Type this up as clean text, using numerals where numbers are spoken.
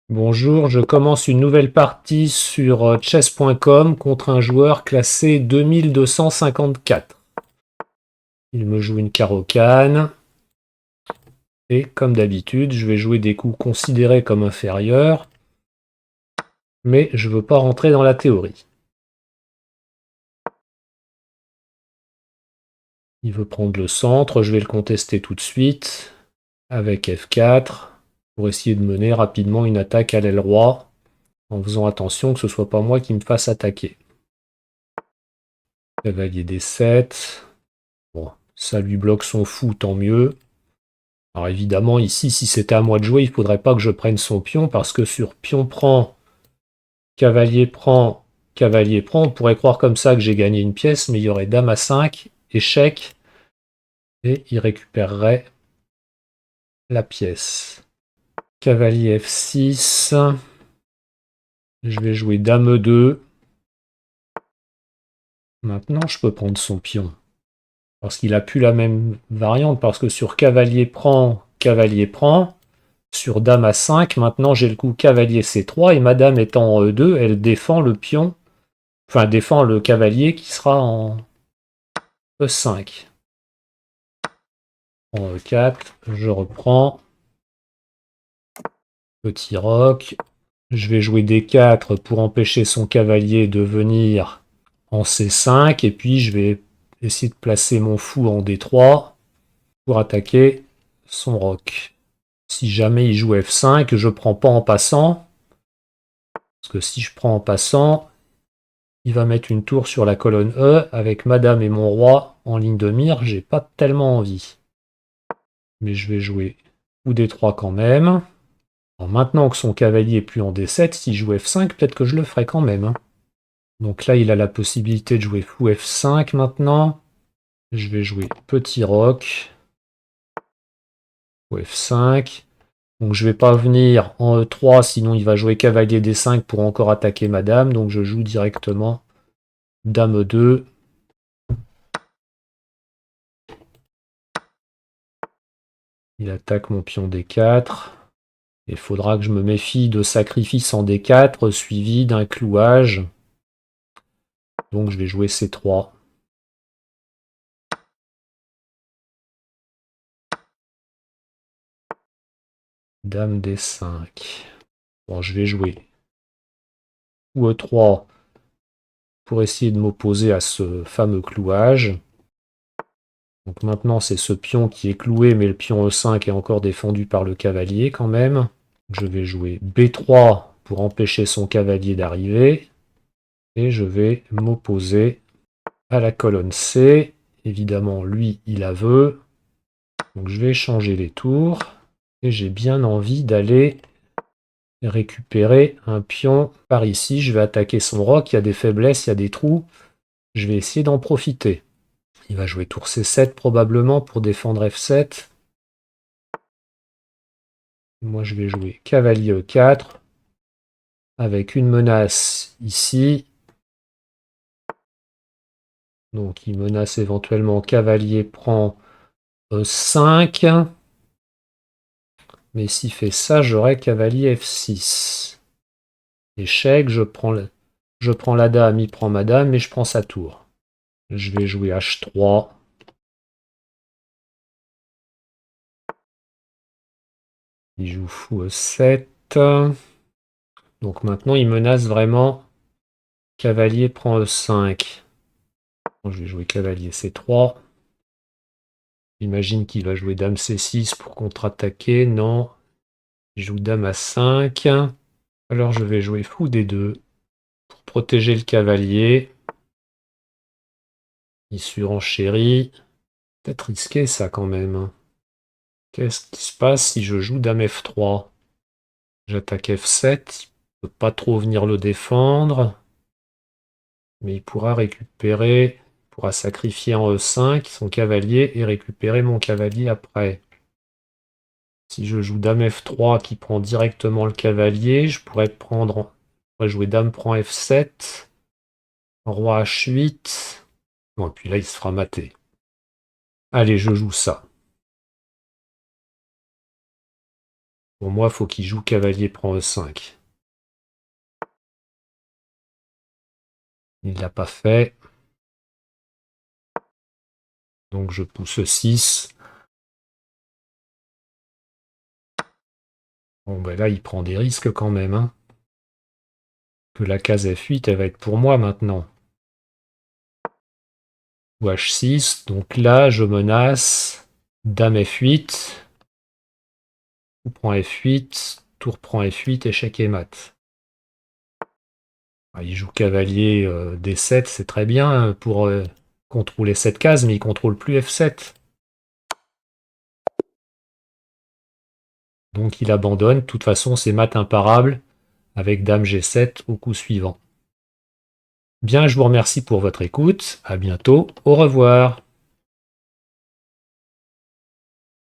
Bonjour, je commence une nouvelle partie sur chess.com contre un joueur classé 2254. Il me joue une carocane et comme d'habitude, je vais jouer des coups considérés comme inférieurs, mais je ne veux pas rentrer dans la théorie. Il veut prendre le centre, je vais le contester tout de suite avec F4 pour essayer de mener rapidement une attaque à l'aile roi en faisant attention que ce ne soit pas moi qui me fasse attaquer. Cavalier D7. Bon, ça lui bloque son fou, tant mieux. Alors évidemment, ici, si c'était à moi de jouer, il ne faudrait pas que je prenne son pion, parce que sur pion prend, cavalier prend, on pourrait croire comme ça que j'ai gagné une pièce, mais il y aurait dame à 5, échec, et il récupérerait la pièce. Cavalier F6, je vais jouer dame E2. Maintenant, je peux prendre son pion, parce qu'il a plus la même variante, parce que sur cavalier prend, sur dame à 5, maintenant j'ai le coup cavalier C3 et madame étant en E2, elle défend le pion, enfin défend le cavalier qui sera en E5. En E4, je reprends. Petit roc. Je vais jouer D4 pour empêcher son cavalier de venir en C5 et puis je vais essayer de placer mon fou en D3 pour attaquer son roc. Si jamais il joue F5, je prends pas en passant, parce que si je prends en passant, il va mettre une tour sur la colonne E avec madame et mon roi en ligne de mire. J'ai pas tellement envie. Mais je vais jouer fou D3 quand même. Alors maintenant que son cavalier est plus en D7, s'il joue F5, peut-être que je le ferai quand même, hein. Donc là, il a la possibilité de jouer fou F5 maintenant. Je vais jouer petit roc. Fou F5. Donc je vais pas venir en E3, sinon il va jouer cavalier D5 pour encore attaquer madame. Donc je joue directement dame E2. Il attaque mon pion D4. Il faudra que je me méfie de sacrifice en D4 suivi d'un clouage. Donc je vais jouer C3. Dame D5. Bon, je vais jouer ou E3 pour essayer de m'opposer à ce fameux clouage. Donc maintenant, c'est ce pion qui est cloué, mais le pion E5 est encore défendu par le cavalier quand même. Je vais jouer B3 pour empêcher son cavalier d'arriver. Et je vais m'opposer à la colonne C. Évidemment, lui, il la veut. Donc je vais changer les tours. Et j'ai bien envie d'aller récupérer un pion par ici. Je vais attaquer son roc. Il y a des faiblesses, il y a des trous. Je vais essayer d'en profiter. Il va jouer tour C7 probablement pour défendre F7. Moi, je vais jouer cavalier E4 avec une menace ici. Donc, il menace éventuellement cavalier prend E5. Mais s'il fait ça, j'aurai cavalier F6. Échec, je prends la dame, il prend ma dame, mais je prends sa tour. Je vais jouer H3. Il joue fou E7. Donc maintenant, il menace vraiment cavalier prend E5. Bon, je vais jouer cavalier C3. J'imagine qu'il va jouer dame C6 pour contre-attaquer. Non. Il joue dame A5. Alors je vais jouer fou D2 pour protéger le cavalier. Il surenchérit. Peut-être risqué ça quand même. Qu'est-ce qui se passe si je joue dame F3? J'attaque F7. Il ne peut pas trop venir le défendre. Mais il pourra récupérer. Il pourra sacrifier en E5 son cavalier et récupérer mon cavalier après. Si je joue dame F3 qui prend directement le cavalier, je pourrais jouer dame prend F7, roi H8. Bon, et puis là, il se fera mater. Allez, je joue ça. Pour moi, il faut qu'il joue cavalier prend E5. Il ne l'a pas fait. Donc je pousse E6. Bon, ben là, il prend des risques quand même. Hein. Que la case F8, elle va être pour moi maintenant. Ou H6. Donc là, je menace. Dame F8. Coup prend F8. Tour prend F8. Échec et mat. Il joue cavalier D7, c'est très bien pour contrôler cette case, mais il contrôle plus F7. Donc il abandonne. De toute façon, c'est mat imparable avec Dame G7 au coup suivant. Bien, je vous remercie pour votre écoute. À bientôt. Au revoir.